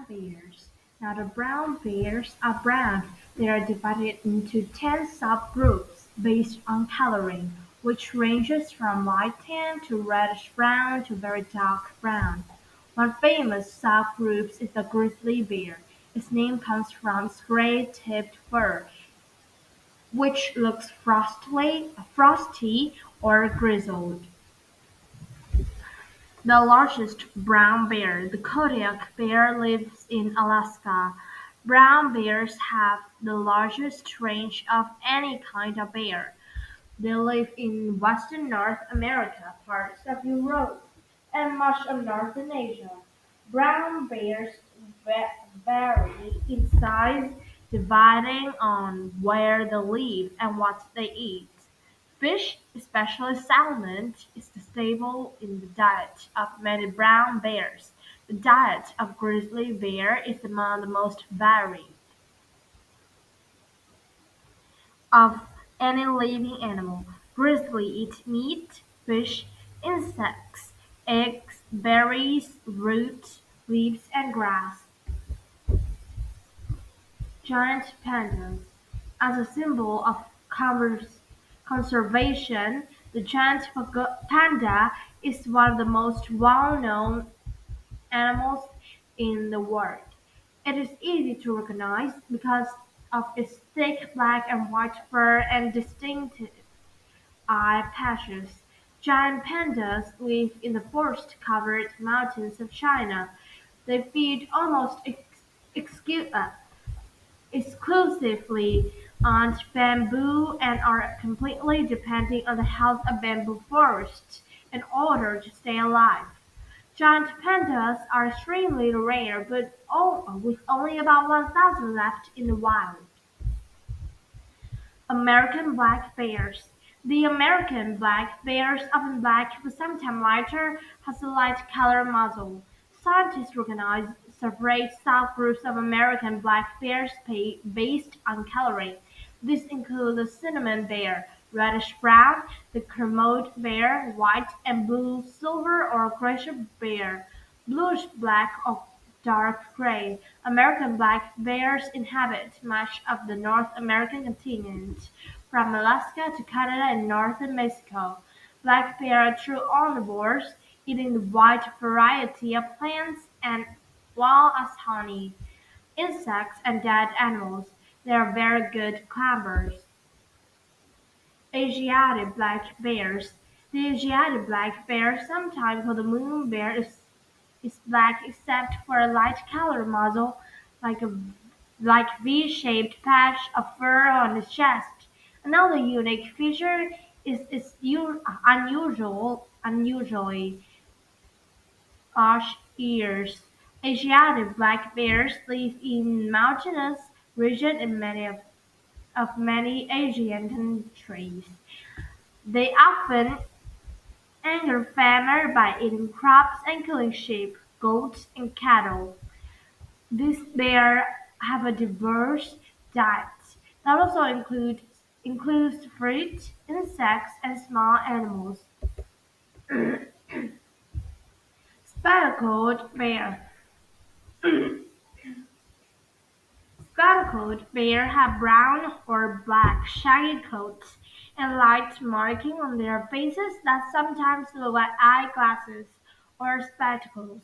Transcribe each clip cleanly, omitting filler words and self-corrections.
bears. Now the brown bears are brown. They are divided into 10 subgroups based on coloring, which ranges from light tan to reddish brown to very dark brown. One famous subgroup is the grizzly bear. Its name comes from its gray-tipped fur, which looks frosty or grizzled. The largest brown bear, the Kodiak bear, lives in Alaska. Brown bears have the largest range of any kind of bear. They live in western North America, parts of Europe, and much of northern Asia. Brown bears vary in size depending on where they live and what they eat. Fish, especially salmon, is the staple in the diet of many brown bears. The diet of grizzly bear is among the most varied of any living animal. Grizzly eat meat, fish, insects, eggs, berries, roots, leaves, and grass. Giant pandas. As a symbol of conservation, the giant panda is one of the most well-known animals in the world. It is easy to recognize because of its thick black and white fur and distinctive eye patches. Giant pandas live in the forest-covered mountains of China. They feed almost exclu- uh, exclusively on bamboo and are completely dependent on the health of bamboo forests in order to stay alive. Giant pandas are extremely rare, with only about 1,000 left in the wild. American black bears. The American black bear is often black but sometimes lighter, has a light colored muzzle. Scientists recognize separate subgroups of American black bears based on coloring. These include the cinnamon bear, reddish-brown, the Kermode bear, white and blue, silver or grayish bear, bluish-black or dark gray. American black bears inhabit much of the North American continent, from Alaska to Canada and northern Mexico. Black bear are true omnivores, eating the wide variety of plants and well as honey, insects, and dead animals. They are very good climbers. Asiatic black bears. The Asiatic black bear, sometimes called the moon bear, is black except for a light-colored muzzle, like a V-shaped patch of fur on its chest. Another unique feature is its unusually large ears. Asiatic black bears live in mountainous regions in many Asian countries. They often anger farmers by eating crops and killing sheep, goats, and cattle. These bears have a diverse diet that also includes fruit, insects, and small animals. Spectacled bear. Spectacled bear have brown or black shaggy coats and light markings on their faces that sometimes look like eyeglasses or spectacles.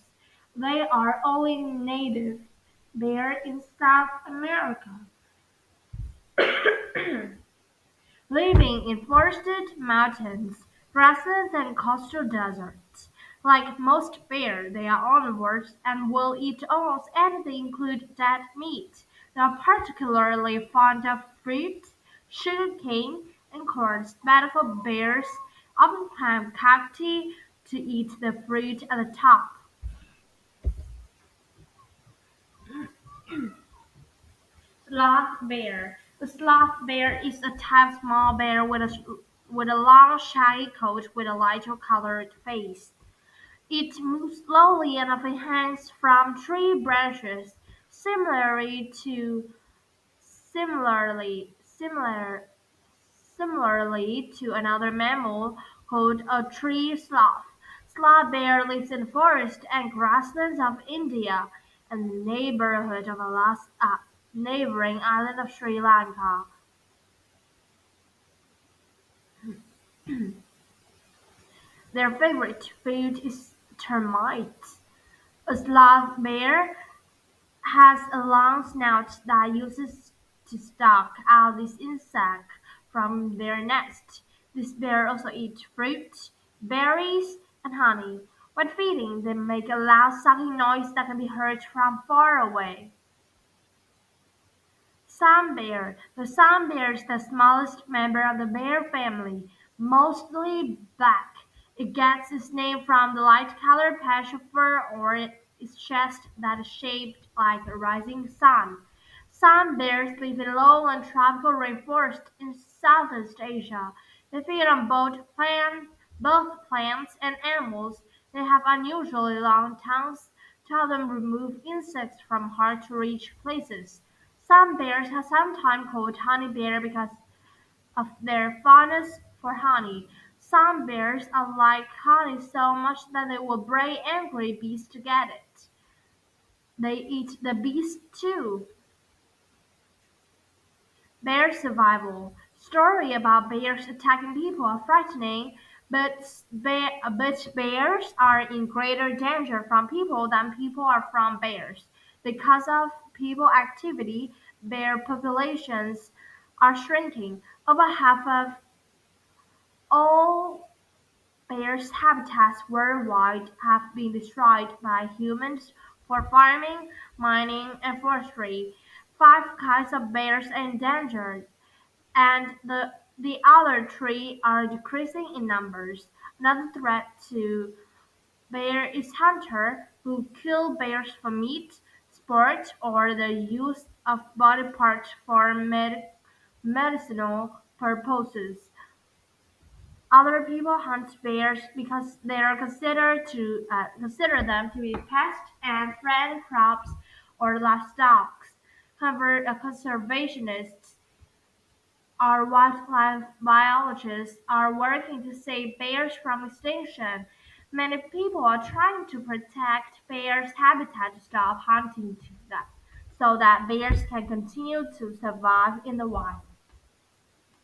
They are only native bear in South America, living in forested mountains, grasslands, and coastal deserts. Like most bears, they are omnivores and will eat almost anything, including dead meat. They are particularly fond of fruit, sugarcane, and corn. Spectacled bears often climb cacti to eat the fruit at the top. Sloth bear. The sloth bear is a type small bear with a long shaggy coat with a lighter colored face. It moves slowly and often hangs from tree branches, similarly to similarly similar similarly to another mammal called a tree sloth. Sloth bear lives in forests and grasslands of India and the neighborhood of Alaska, neighboring island of Sri Lanka. Their favorite food is termites. A sloth bear has a long snout that uses to suck out these insects from their nest. This bear also eats fruit, berries, and honey. When feeding, they make a loud sucking noise that can be heard from far away. Sun bear. The sun bear is the smallest member of the bear family, mostly black. It gets its name from the light-colored patch of fur on its chest that is shaped like a rising sun. Sun bears live in lowland tropical rainforests in Southeast Asia. They feed on both plants and animals. They have unusually long tongues to help them remove insects from hard-to-reach places. Some bears are sometimes called honey bear because of their fondness for honey. Some bears like honey so much that they will bring angry bees to get it. They eat the bees too. Bear survival. Story about bears attacking people are frightening, but bears are in greater danger from people than people are from bears. Because of people activity, bear populations are shrinking. Over half of all bears' habitats worldwide have been destroyed by humans for farming, mining, and forestry. Five kinds of bears are endangered, and the other three are decreasing in numbers. Another threat to bear is hunter who kill bears for meat, sport, or the use of body parts for medicinal purposes. Other people hunt bears because they are consider them to be pests and threaten crops or livestock. However, conservationists or wildlife biologists are working to save bears from extinction. Many people are trying to protect bears' habitat to stop hunting them, so that bears can continue to survive in the wild.